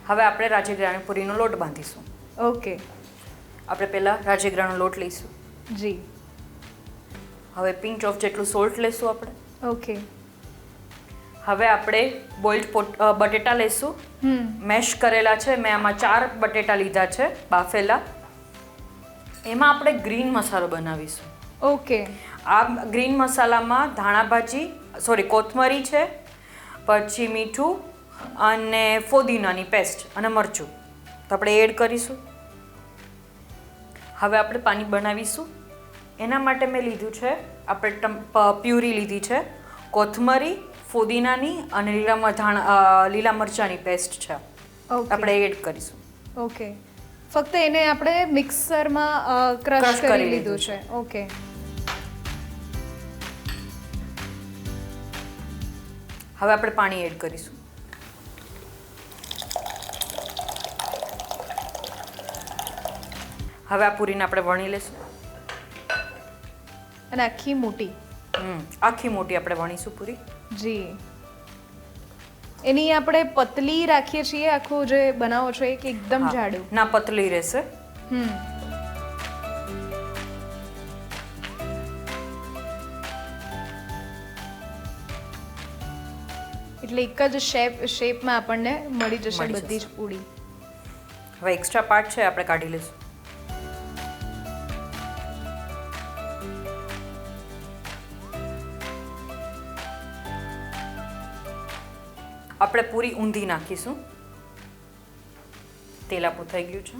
હવે આપણે રાજગરાની પૂરીનો લોટ બાંધીશું. ઓકે. આપણે પહેલાં રાજગરાનો લોટ લઈશું. જી. હવે પિંચ ઓફ જેટલું સોલ્ટ લઈશું આપણે. ઓકે. હવે આપણે બોઇલ્ડ બટેટા લઈશું. મેશ કરેલા છે. મેં આમાં 4 બટેટા લીધા છે બાફેલા. એમાં આપણે ગ્રીન મસાલો બનાવીશું. ઓકે. આ ગ્રીન મસાલામાં કોથમરી છે, પછી મીઠું અને ફોદીનાની પેસ્ટ અને મરચું તો આપણે એડ કરીશું. હવે આપણે પાણી બનાવીશું. એના માટે મેં લીધું છે, આપણે પ્યુરી લીધી છે, કોથમરી, ફોદીનાની અને લીલા મરચાંની પેસ્ટ છે. આપણે એડ કરીશું. ઓકે. ફક્ત એને આપણે મિક્સરમાં ક્રશ કરી લીધું છે. ઓકે. હવે આપણે પાણી એડ કરીશું. હવે આ પૂરીને આપણે વણી લઈશું. અને આખી મોટી આપણે વણીશું પૂરી. જી. એની આપણે પતલી રાખીએ છીએ, આખું જે બનાવો છો એ કે એકદમ જાડું? ના, પતલી રહેશે. એટલે એક જ શેપમાં આપણને મળી જશે બધી જ પૂરી. હવે એક્સ્ટ્રા પાર્ટ છે આપણે કાઢી લઈશું. આપણે પૂરી ઊંધી નાખીશું. તેલ આપણું થઈ ગયું છે.